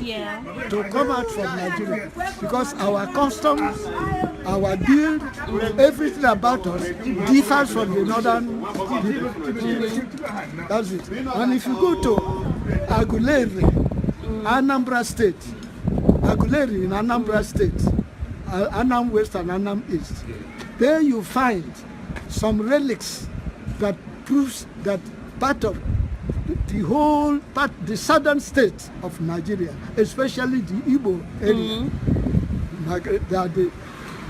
Yeah. to come out from Nigeria because our customs, our build, everything about us differs from the northern people. That's it. And if you go to Aguleri, Anambra State, Aguleri in Anambra State, Anam West and Anam East, there you find some relics that proves that part of the whole part, the southern state of Nigeria, especially the Igbo area, they are the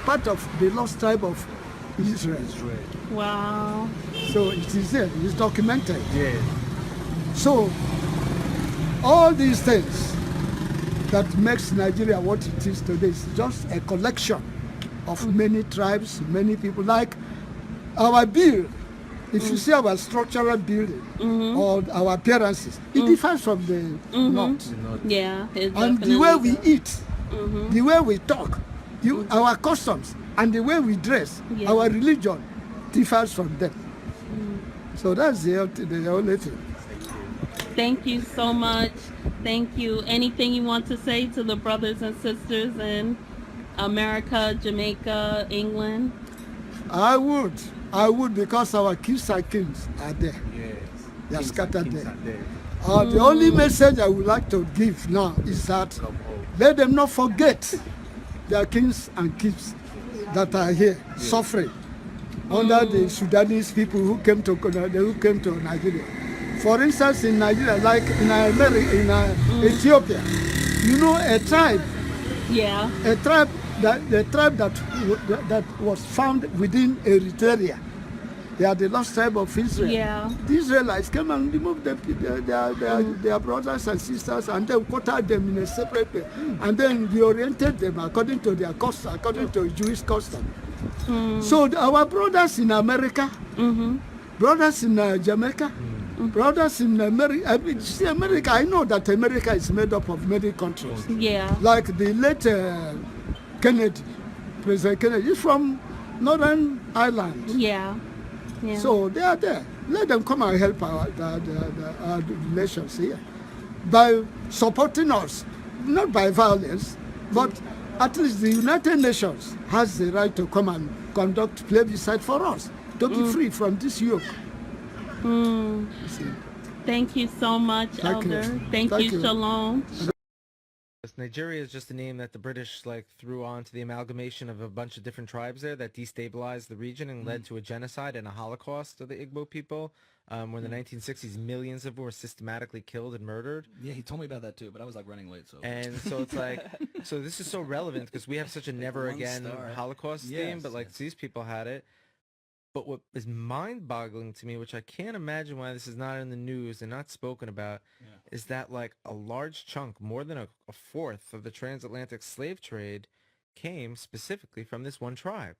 part of the lost tribe of Israel. Wow. So it is there, it's documented. Yeah. So all these things that makes Nigeria what it is today is just a collection of many tribes, many people. Like our build, if you see our structural building or our appearances, it differs from the north. Yeah. And the way we eat, the way we talk, our customs, and the way we dress, our religion differs from them. So that's the only thing. Thank you so much. Thank you. Anything you want to say to the brothers and sisters in America, Jamaica, England? I would because our kings and kings are there. Yes. They are scattered there. there. The only message I would like to give now is that let them not forget their kings and kings that are here suffering under the Sudanese people who came to Nigeria. For instance, in Nigeria, like in America, in Ethiopia, you know, a tribe that was found within Eritrea. They are the lost tribe of Israel. Yeah. The Israelites came and removed their brothers and sisters and then quartered them in a separate place. And then reoriented them according to their custom, according to Jewish custom. So our brothers in America, brothers in Jamaica, brothers in America, America, I know that America is made up of many countries. Yeah. Like the late Kennedy, President Kennedy, is from Northern Ireland. Yeah. Yeah. So they are there. Let them come and help our relations here by supporting us, not by violence, but at least the United Nations has the right to come and conduct plebiscite for us to be free from this yoke. Thank you so much, Elder. Thank you. Shalom. Nigeria is just a name that the British threw onto the amalgamation of a bunch of different tribes there that destabilized the region and led to a genocide and a Holocaust of the Igbo people. Where in the 1960s, millions of them were systematically killed and murdered. Yeah, he told me about that too, but I was running late. And so it's so this is so relevant because we have such a never again Holocaust theme, but these people had it. But what is mind-boggling to me, which I can't imagine why this is not in the news and not spoken about, is that a large chunk, more than a fourth of the transatlantic slave trade came specifically from this one tribe.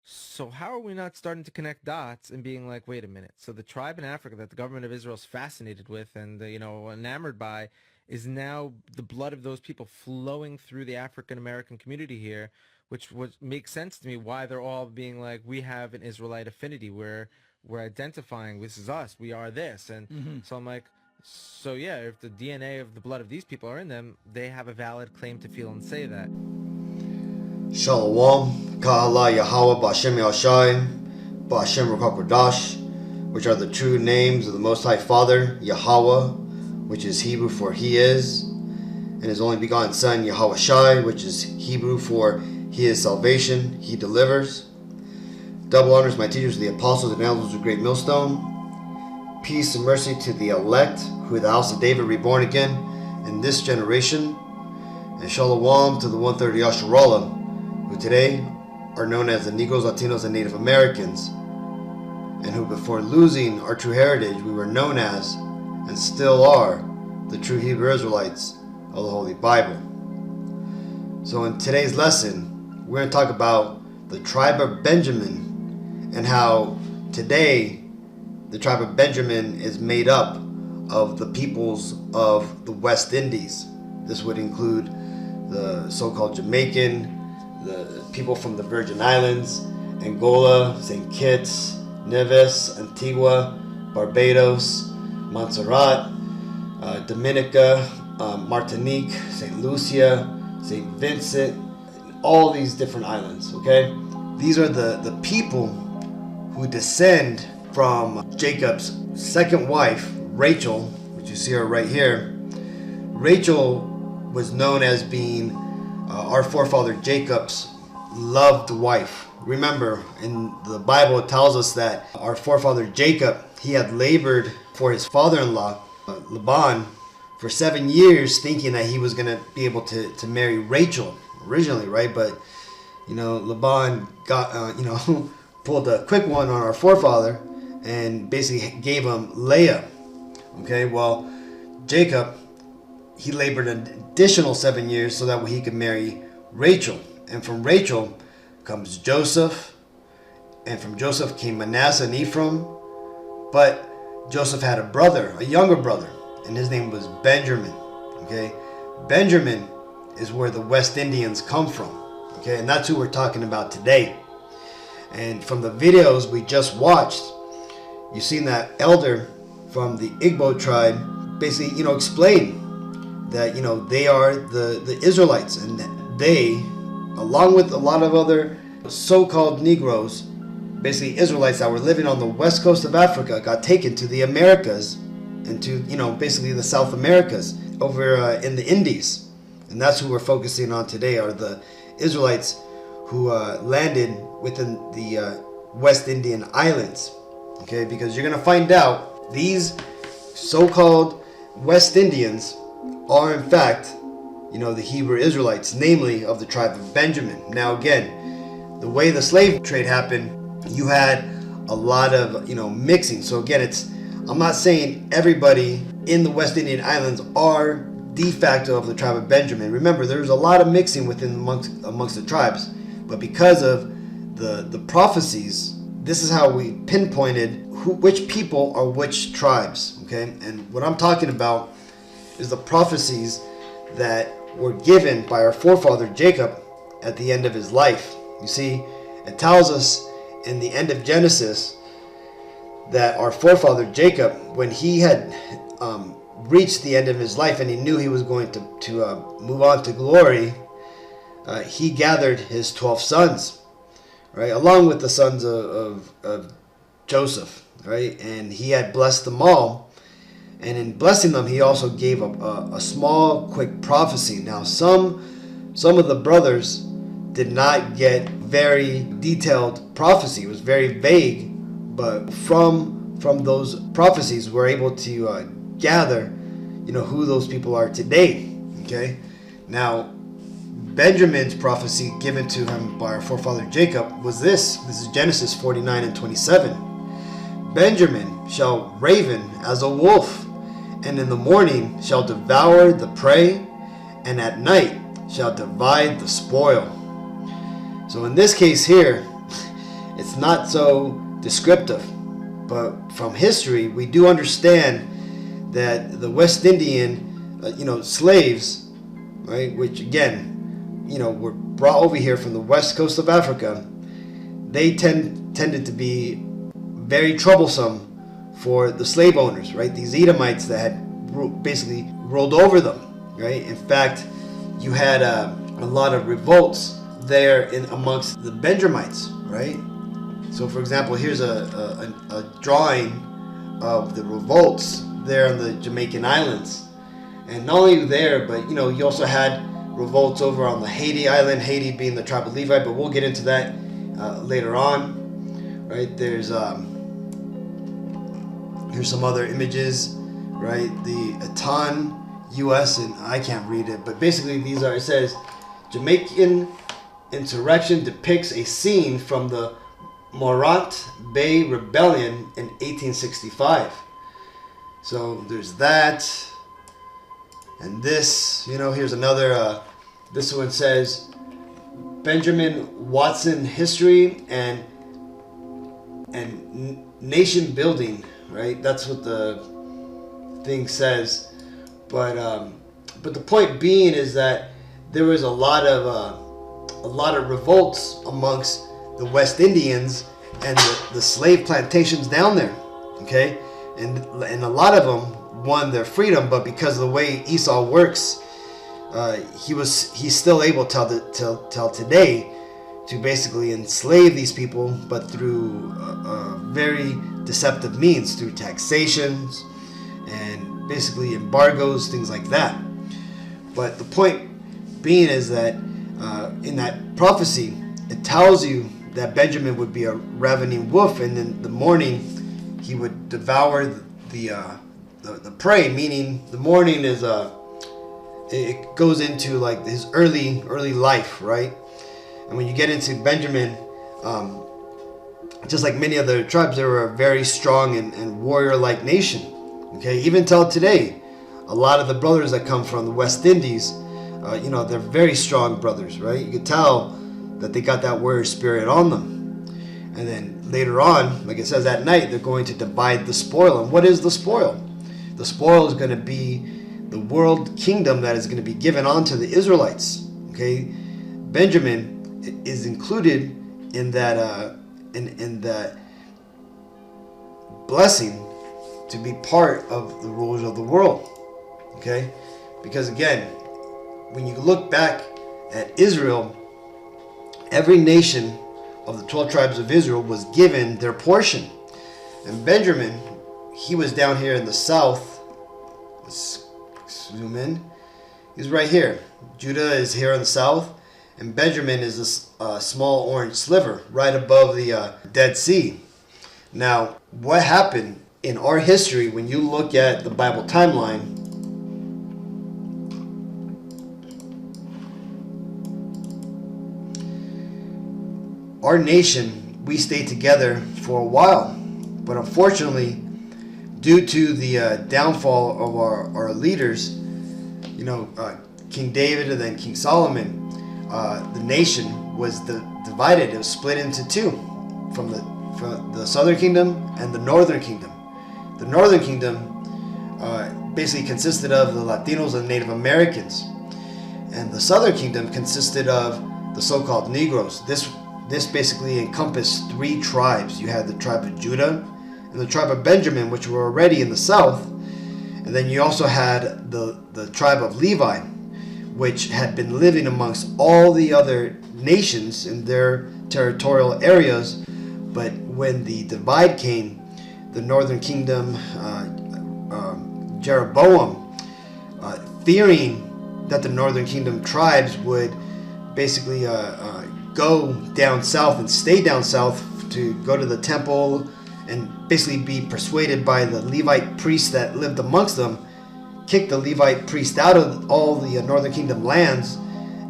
So how are we not starting to connect dots and being wait a minute, so the tribe in Africa that the government of Israel is fascinated with and enamored by is now the blood of those people flowing through the African-American community here, which makes sense to me why they're all being we have an Israelite affinity, where we're identifying this is us, we are this. And so I'm so yeah, if the DNA of the blood of these people are in them, they have a valid claim to feel and say that. Shalom, Ka'ala Yahweh Ba'Shem Yashayah, Ba'Shem Ruach HaKodesh, which are the true names of the Most High Father, Yahweh, which is Hebrew for He is, and His only begotten Son, Yahweh, which is Hebrew for He is salvation, He delivers. Double honors my teachers, the apostles and elders of Great Millstone. Peace and mercy to the elect, who are the house of David reborn again in this generation. And shalom to the one-third Yashayah, who today are known as the Negroes, Latinos, and Native Americans, and who before losing our true heritage, we were known as, and still are, the true Hebrew Israelites of the Holy Bible. So in today's lesson, we're going to talk about the tribe of Benjamin and how today the tribe of Benjamin is made up of the peoples of the West Indies. This would include the so-called Jamaican, the people from the Virgin Islands, Angola, St. Kitts, Nevis, Antigua, Barbados, Montserrat, Dominica, Martinique, St. Lucia, St. Vincent, all these different islands, okay? These are the people who descend from Jacob's second wife, Rachel, which you see her right here. Rachel was known as being our forefather Jacob's loved wife. Remember, in the Bible it tells us that our forefather Jacob, he had labored for his father-in-law, Laban, for 7 years, thinking that he was going to be able to marry Rachel originally, right? But, Laban got, pulled a quick one on our forefather and basically gave him Leah. Okay, well, Jacob, he labored an additional 7 years so that he could marry Rachel. And from Rachel comes Joseph, and from Joseph came Manasseh and Ephraim. But Joseph had a brother, a younger brother, and his name was Benjamin. Okay, Benjamin is where the West Indians come from. Okay, and that's who we're talking about today. And from the videos we just watched, you've seen that elder from the Igbo tribe basically, explain that, they are the Israelites, and they, along with a lot of other so-called Negroes, basically Israelites that were living on the west coast of Africa, got taken to the Americas and to, basically the South Americas over in the Indies. And that's who we're focusing on today, are the Israelites who landed within the West Indian Islands. Okay, because you're going to find out these so-called West Indians are in fact, the Hebrew Israelites, namely of the tribe of Benjamin. Now again, the way the slave trade happened, you had a lot of, mixing. So again, I'm not saying everybody in the West Indian Islands are de facto of the tribe of Benjamin. Remember, there's a lot of mixing amongst the tribes, but because of the prophecies, this is how we pinpointed which people are which tribes. Okay, and what I'm talking about is the prophecies that were given by our forefather Jacob at the end of his life. You see, it tells us in the end of Genesis that our forefather Jacob, when he had reached the end of his life and he knew he was going to move on to glory, he gathered his 12 sons, right, along with the sons of Joseph, right, and he had blessed them all. And in blessing them, he also gave a small, quick prophecy. Now, some of the brothers did not get very detailed prophecy. It was very vague, but from those prophecies, we're able to gather, who those people are today. Okay, now Benjamin's prophecy given to him by our forefather Jacob was this. This is Genesis 49 and 27. Benjamin shall raven as a wolf, and in the morning shall devour the prey, and at night shall divide the spoil. So in this case here, it's not so descriptive, but from history we do understand that the West Indian, slaves, right, which again, were brought over here from the west coast of Africa, they tended to be very troublesome for the slave owners, right? These Edomites that had basically ruled over them, right? In fact, you had a lot of revolts there amongst the Benjamites, right? So, for example, here's a drawing of the revolts there on the Jamaican Islands, and not only there, but you also had revolts over on the Haiti Island, Haiti being the tribe of Levi, but we'll get into that later on, right? Here's some other images, right? The Atan, U.S., and I can't read it, but basically these are, it says, Jamaican insurrection depicts a scene from the Morant Bay Rebellion in 1865. So there's that. And this, here's another, this one says, Benjamin Watson History and Nation Building, right? That's what the thing says. But the point being is that there was a lot of revolts amongst the West Indians and the slave plantations down there, okay? And a lot of them won their freedom, but because of the way Esau works, he's still able till today to basically enslave these people, but through very deceptive means, through taxations and basically embargoes, things like that. But the point being is that in that prophecy, it tells you that Benjamin would be a ravening wolf, and in the morning he would devour the prey. Meaning, the morning is it goes into like his early life, right? And when you get into Benjamin, just like many other tribes, they were a very strong and warrior-like nation. Okay, even till today, a lot of the brothers that come from the West Indies, they're very strong brothers, right? You could tell that they got that warrior spirit on them. And then later on, like it says, at night, they're going to divide the spoil. And what is the spoil? The spoil is going to be the world kingdom that is going to be given on to the Israelites. Okay, Benjamin is included in that in that blessing to be part of the rulers of the world. Okay, because again, when you look back at Israel, every nation of the 12 tribes of Israel was given their portion. And Benjamin, he was down here in the south. Let's zoom in. He's right here. Judah is here in the south, and Benjamin is a small orange sliver right above the Dead Sea. Now, what happened in our history, when you look at the Bible timeline, our nation, we stayed together for a while, but unfortunately, due to the downfall of our leaders, King David and then King Solomon, the nation was divided. It was split into two, from the southern kingdom and the northern kingdom. The northern kingdom basically consisted of the Latinos and Native Americans, and the southern kingdom consisted of the so-called Negroes. This basically encompassed three tribes. You had the tribe of Judah and the tribe of Benjamin, which were already in the south, and then you also had the tribe of Levi, which had been living amongst all the other nations in their territorial areas. But when the divide came, the northern kingdom, Jeroboam, fearing that the northern kingdom tribes would basically go down south and stay down south to go to the temple and basically be persuaded by the Levite priests that lived amongst them, kicked the Levite priest out of all the northern kingdom lands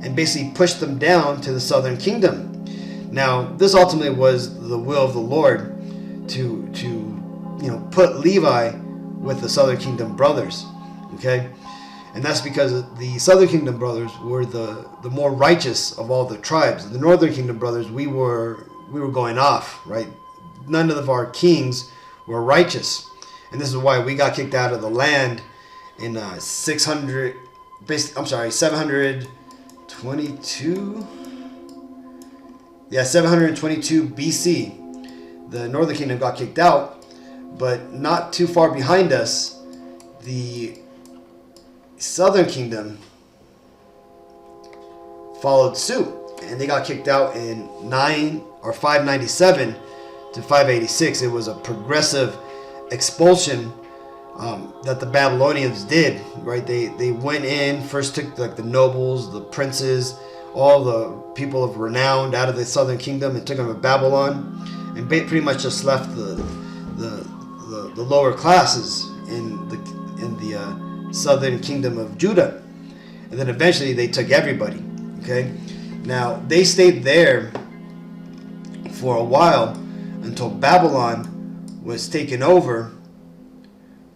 and basically pushed them down to the southern kingdom. Now, this ultimately was the will of the Lord to put Levi with the southern kingdom brothers. Okay, and that's because the southern kingdom brothers were the more righteous of all the tribes. The northern kingdom brothers, we were going off, right? None of our kings were righteous, and this is why we got kicked out of the land in 722 BC. The northern kingdom got kicked out, but not too far behind us, the southern kingdom followed suit, and they got kicked out in 597 to 586. It was a progressive expulsion that the Babylonians did, right? They went in, first took like the nobles, the princes, all the people of renown out of the southern kingdom and took them to Babylon, and pretty much just left the lower classes in the southern kingdom of Judah. And then eventually they took everybody. Okay, now they stayed there for a while until Babylon was taken over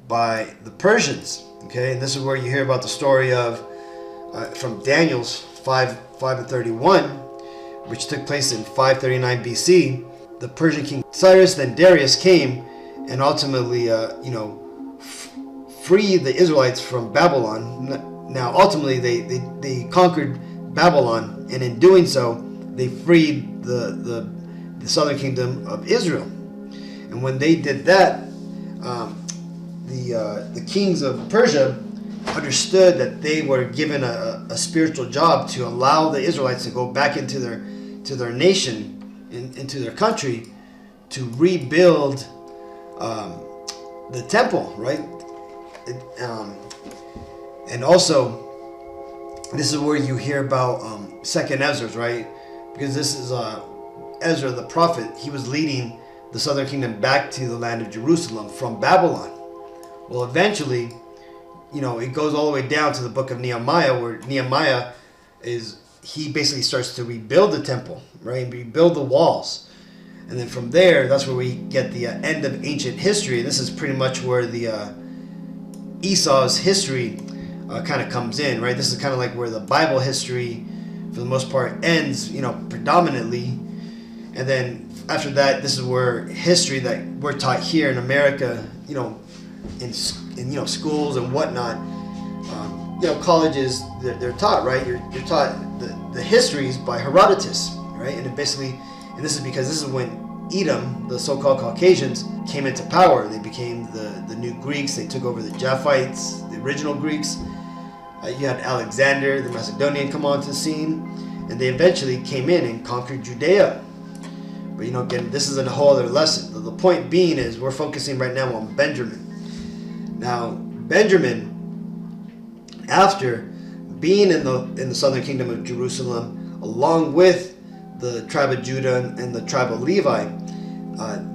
by the Persians. Okay, and this is where you hear about the story of from Daniel's 5:31, which took place in 539 BC. The Persian king Cyrus, then Darius, came and ultimately free the Israelites from Babylon. Now, ultimately, they conquered Babylon, and in doing so, they freed the southern kingdom of Israel. And when they did that, the kings of Persia understood that they were given a spiritual job to allow the Israelites to go back into their nation, into their country, to rebuild the temple, right? And also, this is where you hear about Second Ezra, right? Because this is Ezra the prophet. He was leading the southern kingdom back to the land of Jerusalem from Babylon. Well, eventually, it goes all the way down to the book of Nehemiah, where Nehemiah he basically starts to rebuild the temple, right? And rebuild the walls. And then from there, that's where we get the end of ancient history. This is pretty much where the Esau's history kind of comes in, right? This is kind of like where the Bible history, for the most part, ends, predominantly. And then after that, this is where history that we're taught here in America, in schools and whatnot, colleges, they're taught, right? You're taught the histories by Herodotus, right? And this is because this is when Edom, the so-called Caucasians, came into power. They became the new Greeks. They took over the Japhites, the original Greeks. You had Alexander, the Macedonian, come onto the scene, and they eventually came in and conquered Judea. But again, this is a whole other lesson. The point being is we're focusing right now on Benjamin. Now, Benjamin, after being in the southern kingdom of Jerusalem, along with the tribe of Judah and the tribe of Levi,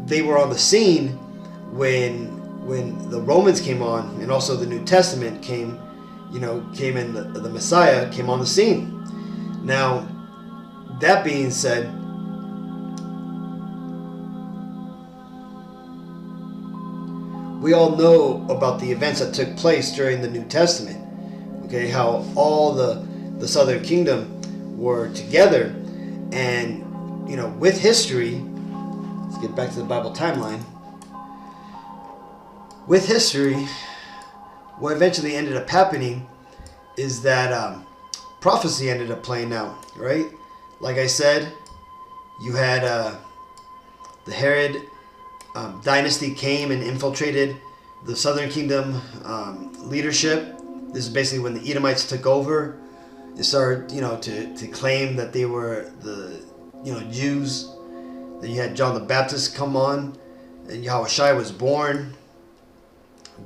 they were on the scene when the Romans came on, and also the New Testament came in, the Messiah came on the scene. Now, that being said, we all know about the events that took place during the New Testament. Okay, how all the southern kingdom were together, and with history, let's get back to the Bible timeline. With history, what eventually ended up happening is that prophecy ended up playing out, right? Like I said, you had the Herod dynasty came and infiltrated the southern kingdom leadership. This is basically when the Edomites took over. They started, to claim that they were the, Jews. Then you had John the Baptist come on, and Yashayah was born.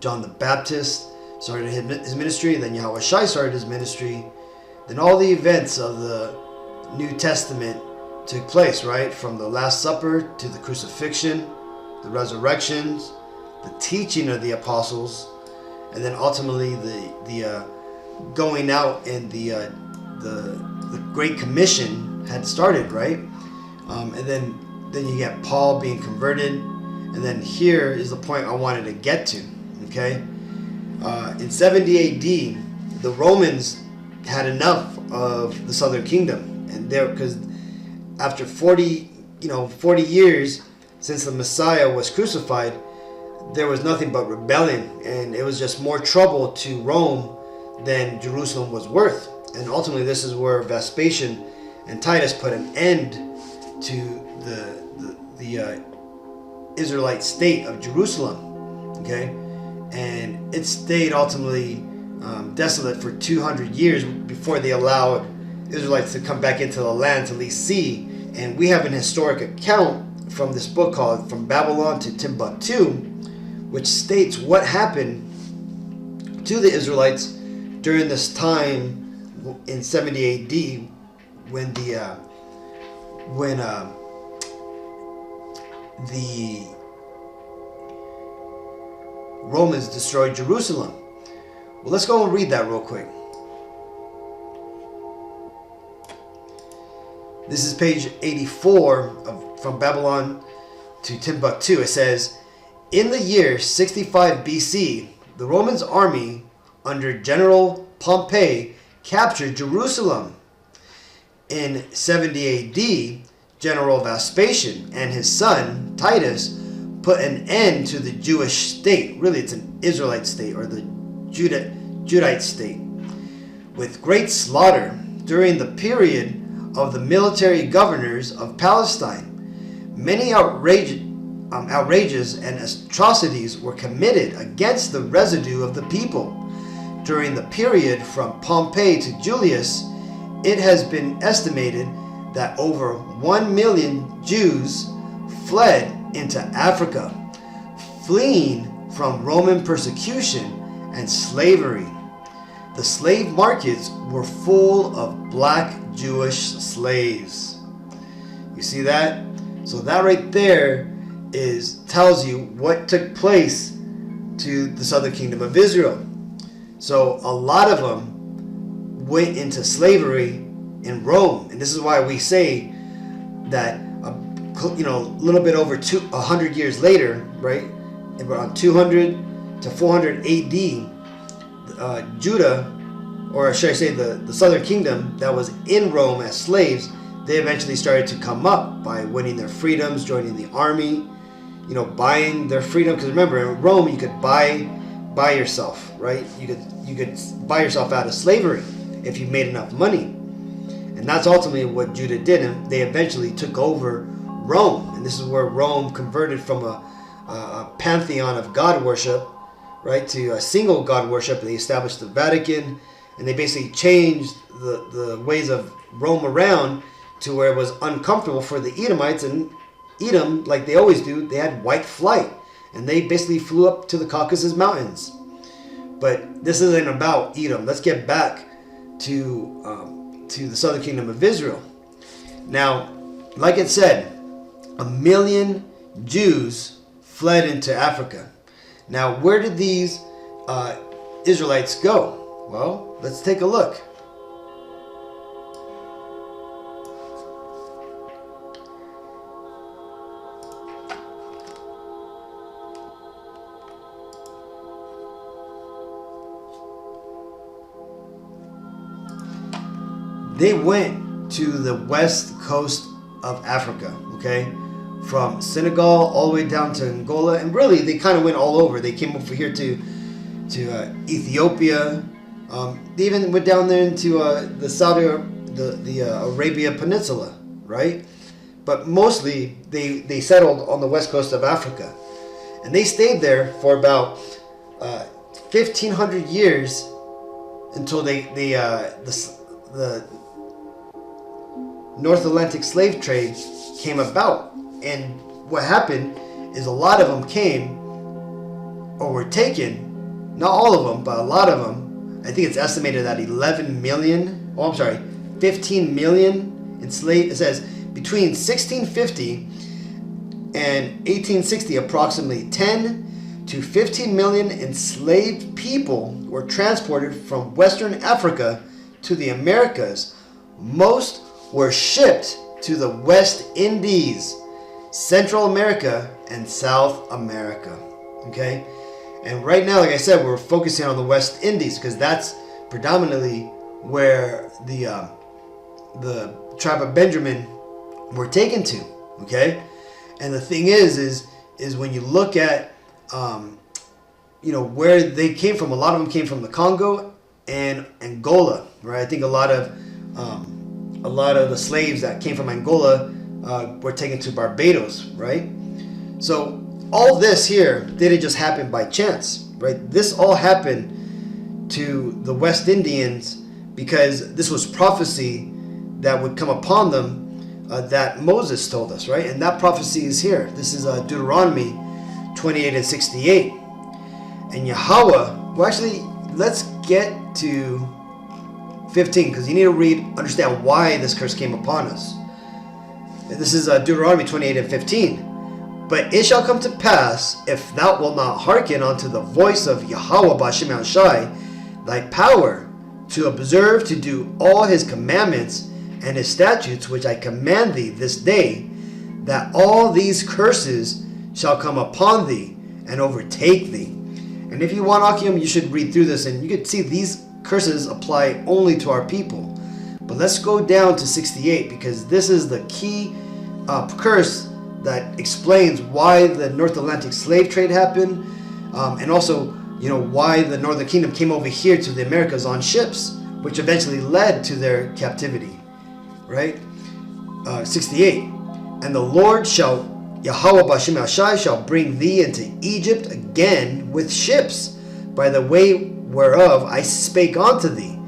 John the Baptist started his ministry, then Yashayah started his ministry. Then all the events of the New Testament took place, right? From the Last Supper to the crucifixion, the resurrections, the teaching of the apostles, and then ultimately the going out, and the Great Commission had started, right? And then you get Paul being converted, and then here is the point I wanted to get to. Okay, in 70 AD, the Romans had enough of the southern kingdom, and because after 40 years since the Messiah was crucified, there was nothing but rebellion, and it was just more trouble to Rome than Jerusalem was worth. And ultimately, this is where Vespasian and Titus put an end to the Israelite state of Jerusalem. Okay, and it stayed ultimately desolate for 200 years before they allowed Israelites to come back into the land to at least see. And we have an historic account from this book called From Babylon to Timbuktu, which states what happened to the Israelites during this time in 70 AD when the Romans destroyed Jerusalem. Well, let's go and read that real quick. This is page 84 of From Babylon to Timbuktu. It says, in the year 65 BC, the Romans army under General Pompey captured Jerusalem. In 70 AD, General Vespasian and his son Titus put an end to the Jewish state. Really, it's an Israelite state, or the Judite state, with great slaughter during the period of the military governors of Palestine. Many outrageous outrages and atrocities were committed against the residue of the people. During the period from Pompey to Julius, it has been estimated that over 1 million Jews fled into Africa, fleeing from Roman persecution and slavery. The slave markets were full of black Jewish slaves. You see that? So that right there tells you what took place to the southern kingdom of Israel. So a lot of them went into slavery in Rome, and this is why we say that a little bit over 100 years later, right, around 200 to 400 AD, Judah, or should I say the southern kingdom that was in Rome as slaves, they eventually started to come up by winning their freedoms, joining the army, buying their freedom. Because remember, in Rome you could buy yourself, right? You could buy yourself out of slavery if you made enough money, and that's ultimately what Judah did. And they eventually took over Rome, and this is where Rome converted from a pantheon of God worship, right, to a single God worship. They established the Vatican, and they basically changed the ways of Rome around to where it was uncomfortable for the Edomites. And Edom, like they always do, they had white flight, and they basically flew up to the Caucasus Mountains. But this isn't about Edom. Let's get back to the southern kingdom of Israel. Now, like it said, 1 million Jews fled into Africa. Now, where did these Israelites go? Well, let's take a look. They went to the west coast of Africa, okay? From Senegal all the way down to Angola, and really they kind of went all over. They came over here to Ethiopia. They even went down there into the Arabia Peninsula, right? But mostly they settled on the west coast of Africa, and they stayed there for about 1,500 years until the North Atlantic slave trade came about. And what happened is a lot of them came or were taken, not all of them, but a lot of them. I think it's estimated that 15 million enslaved. It says between 1650 and 1860, approximately 10 to 15 million enslaved people were transported from Western Africa to the Americas. Most were shipped to the West Indies, Central America, and South America. Okay? And right now, like I said, we're focusing on the West Indies because that's predominantly where the tribe of Benjamin were taken to. Okay? And the thing is when you look at where they came from, a lot of them came from the Congo and Angola, right? I think a lot of the slaves that came from Angola were taken to Barbados, right? So all this here didn't just happen by chance, right? This all happened to the West Indians because this was prophecy that would come upon them that Moses told us, right? And that prophecy is here. This is Deuteronomy 28 and 68. And Yahweh, well, actually, let's get to 15 because you need to understand why this curse came upon us. This is Deuteronomy 28 and 15. But it shall come to pass, if thou wilt not hearken unto the voice of Yahweh B'Shem Yashayah, thy power to observe to do all his commandments and his statutes which I command thee this day, that all these curses shall come upon thee and overtake thee. And if you want, Akim, you should read through this, and you can see these curses apply only to our people. But let's go down to 68 because this is the key curse that explains why the North Atlantic slave trade happened, and also why the Northern Kingdom came over here to the Americas on ships, which eventually led to their captivity. Right? 68. And the Lord shall Yahweh B'Shem Yashayah shall bring thee into Egypt again with ships, by the way whereof I spake unto thee,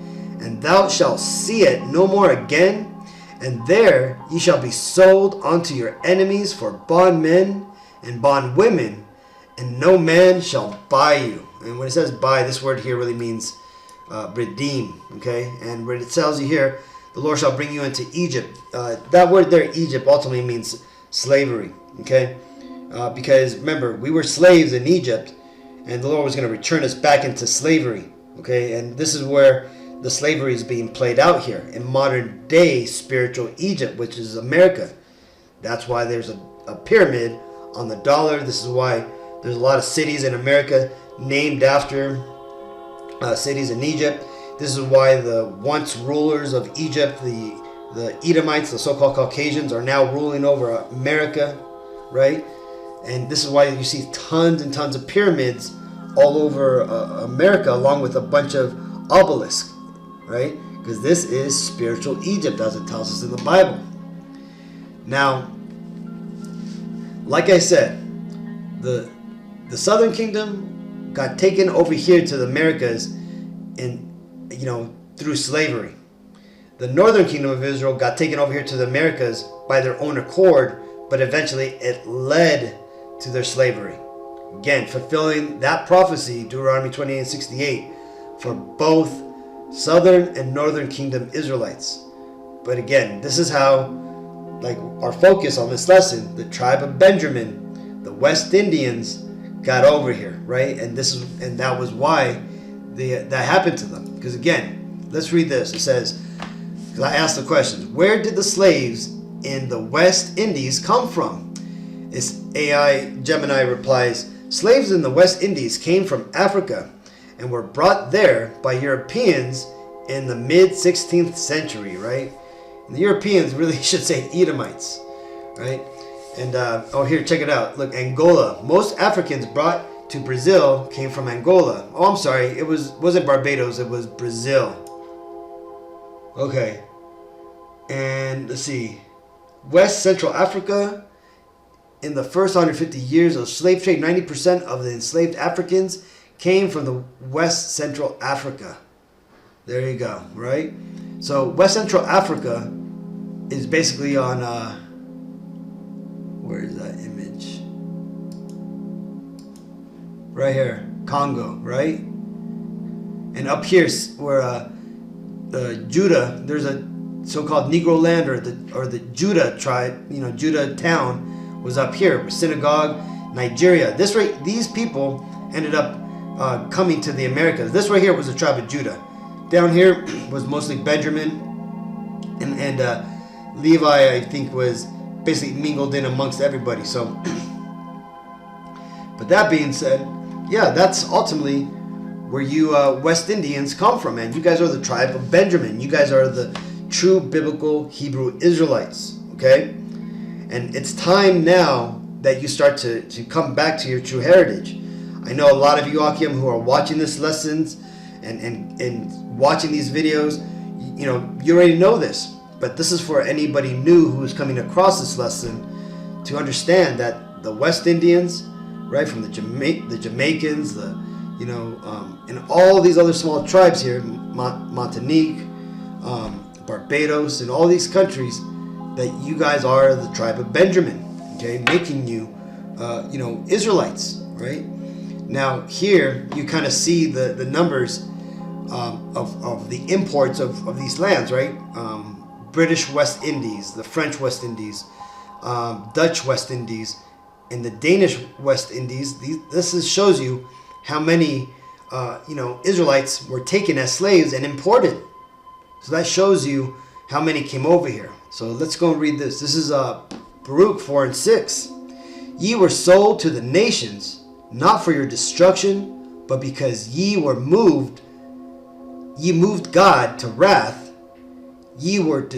and thou shalt see it no more again, and there ye shall be sold unto your enemies for bondmen and bondwomen, and no man shall buy you. And when it says buy, this word here really means redeem, okay? And when it tells you here, the Lord shall bring you into Egypt, that word there, Egypt, ultimately means slavery, okay? Because remember, we were slaves in Egypt, and the Lord was going to return us back into slavery, okay? And this is where the slavery is being played out here in modern day spiritual Egypt, which is America. That's why there's a pyramid on the dollar. This is why there's a lot of cities in America named after cities in Egypt. This is why the once rulers of Egypt, the Edomites, the so-called Caucasians, are now ruling over America, right? And this is why you see tons and tons of pyramids all over America, along with a bunch of obelisks, right? Because this is spiritual Egypt, as it tells us in the Bible. Now, like I said, the southern kingdom got taken over here to the Americas through slavery. The northern kingdom of Israel got taken over here to the Americas by their own accord, but eventually it led to their slavery. Again, fulfilling that prophecy, Deuteronomy 28:68, for both southern and northern kingdom Israelites. But again, this is how, like, our focus on this lesson, the tribe of Benjamin, the West Indians, got over here, right? And that was why that happened to them. Because again, let's read this. It says, because I asked the questions, where did the slaves in the West Indies come from? It's AI Gemini replies, slaves in the West Indies came from Africa and were brought there by Europeans in the mid-16th century, right? And the Europeans really should say Edomites, right? And here, check it out. Look, Angola. Most Africans brought to Brazil came from Angola. Oh, I'm sorry. It wasn't Barbados. It was Brazil. Okay. And let's see. West Central Africa. In the first 150 years of slave trade, 90% of the enslaved Africans came from the West Central Africa. There you go, right? So West Central Africa is basically on, where is that image? Right here, Congo, right? And up here, where Judah, there's a so-called Negro land, or the Judah tribe, Judah town was up here, synagogue, Nigeria. These people ended up coming to the Americas. This right here was the tribe of Judah. Down here was mostly Benjamin, and Levi, I think, was basically mingled in amongst everybody. So, but that being said, yeah, that's ultimately where you West Indians come from, man. You guys are the tribe of Benjamin. You guys are the true biblical Hebrew Israelites, okay? And it's time now that you start to come back to your true heritage. I know a lot of you, Akim, who are watching these lessons and watching these videos, you already know this. But this is for anybody new who is coming across this lesson to understand that the West Indians, right, from the Jamaicans, and all these other small tribes here, Martinique, Barbados, and all these countries, that you guys are the tribe of Benjamin, okay, making you, Israelites, right? Now here you kind of see the numbers of the imports of these lands, right? British West Indies, the French West Indies, Dutch West Indies, and the Danish West Indies. This shows you how many, Israelites were taken as slaves and imported. So that shows you how many came over here. So let's go and read this. This is Baruch 4:6. Ye were sold to the nations, not for your destruction, but because ye moved God to wrath. Ye were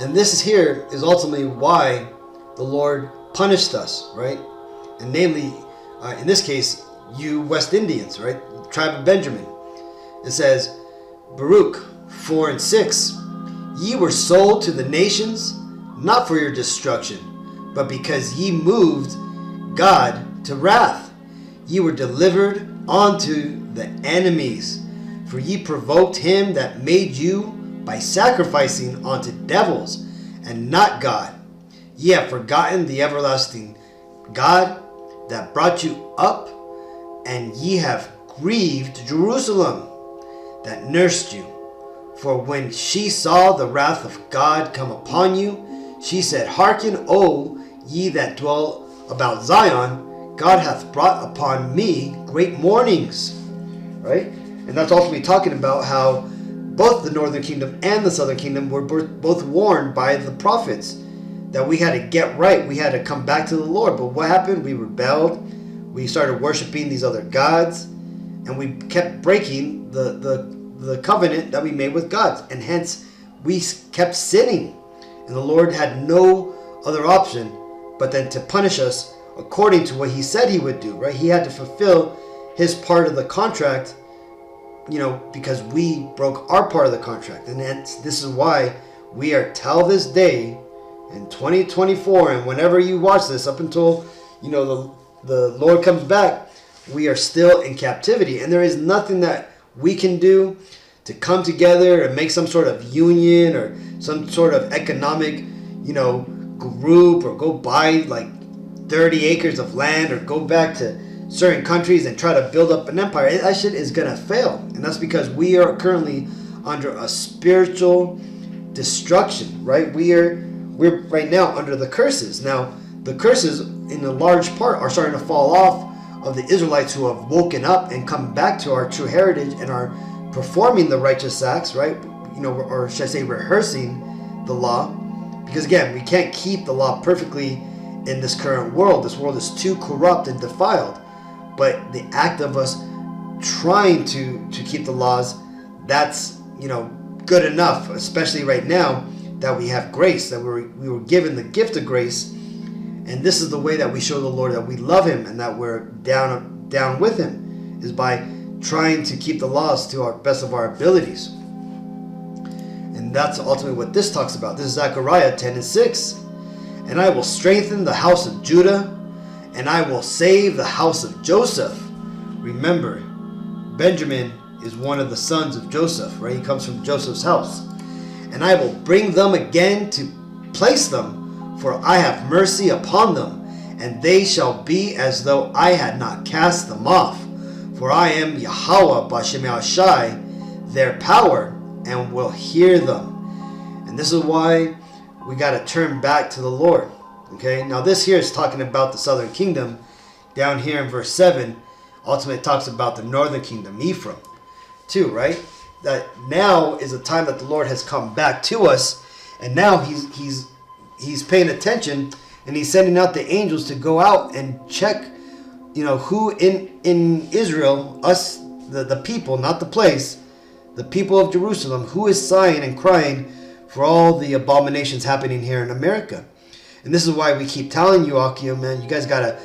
and this here is ultimately why the Lord punished us, right? And namely, in this case, you West Indians, right? The tribe of Benjamin. It says, Baruch 4 and 6, ye were sold to the nations, not for your destruction, but because ye moved God to wrath. Ye were delivered unto the enemies, for ye provoked him that made you by sacrificing unto devils, and not God. Ye have forgotten the everlasting God that brought you up, and ye have grieved Jerusalem that nursed you. For when she saw the wrath of God come upon you, she said, Hearken, O ye that dwell about Zion, God hath brought upon me great mournings. Right? And that's ultimately talking about how both the northern kingdom and the southern kingdom were both warned by the prophets that we had to get right. We had to come back to the Lord. But what happened? We rebelled. We started worshiping these other gods. And we kept breaking the covenant that we made with God. And hence, we kept sinning. And the Lord had no other option but then to punish us according to what he said he would do, right? He had to fulfill his part of the contract, because we broke our part of the contract. And hence, this is why we are, till this day, in 2024, and whenever you watch this, up until, the Lord comes back, we are still in captivity. And there is nothing that we can do to come together and make some sort of union or some sort of economic, group, or go buy like 30 acres of land, or go back to certain countries and try to build up an empire. That shit is gonna fail. And that's because we are currently under a spiritual destruction, right? We're right now under the curses. Now, the curses in a large part are starting to fall off of the Israelites who have woken up and come back to our true heritage and are performing the righteous acts, right? Or should I say rehearsing the law. Because again, we can't keep the law perfectly in this current world. This world is too corrupt and defiled. But the act of us trying to keep the laws, that's, good enough, especially right now that we have grace, that we were given the gift of grace. And this is the way that we show the Lord that we love him and that we're down with him, is by trying to keep the laws to our best of our abilities. And that's ultimately what this talks about. This is Zechariah 10 and 6. And I will strengthen the house of Judah, and I will save the house of Joseph. Remember, Benjamin is one of the sons of Joseph, right? He comes from Joseph's house. And I will bring them again to place them, for I have mercy upon them, and they shall be as though I had not cast them off. For I am Yahweh B'Shem Yashayah, their power, and will hear them. And this is why we got to turn back to the Lord. Okay, now this here is talking about the southern kingdom. Down here in verse 7, ultimately it talks about the northern kingdom, Ephraim, too, right? That now is a time that the Lord has come back to us, and now he's paying attention, and he's sending out the angels to go out and check, who in Israel, us, the people, not the place, the people of Jerusalem, who is sighing and crying for all the abominations happening here in America. And this is why we keep telling you, Akio, man, you guys gotta,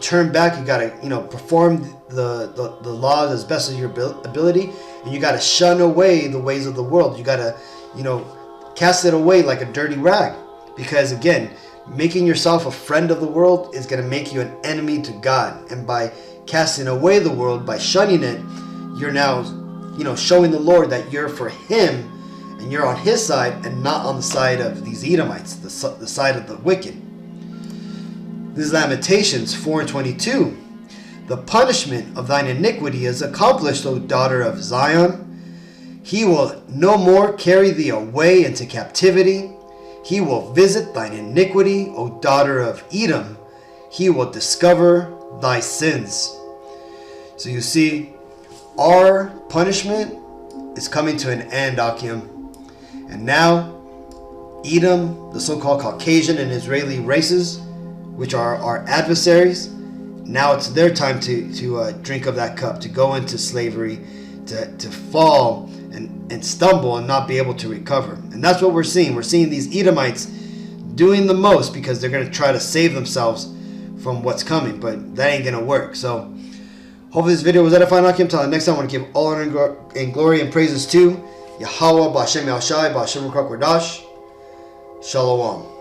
turn back. You gotta, perform the laws as best as your ability, and you gotta shun away the ways of the world. You gotta, cast it away like a dirty rag, because again, making yourself a friend of the world is gonna make you an enemy to God. And by casting away the world, by shunning it, you're now, showing the Lord that you're for Him. And you're on his side and not on the side of these Edomites, the side of the wicked. This is Lamentations 4:22. The punishment of thine iniquity is accomplished, O daughter of Zion. He will no more carry thee away into captivity. He will visit thine iniquity, O daughter of Edom. He will discover thy sins. So you see, our punishment is coming to an end, Akim. And now, Edom, the so-called Caucasian and Israeli races, which are our adversaries, now it's their time to drink of that cup, to go into slavery, to fall and stumble and not be able to recover. And that's what we're seeing. We're seeing these Edomites doing the most because they're going to try to save themselves from what's coming, but that ain't going to work. So Hopefully this video was edifying. Until next time, I want to give all honor and glory and praises to Yahweh, Ba'Shem Yashayah, Ba'Shem Ruach HaKodesh. Shalom.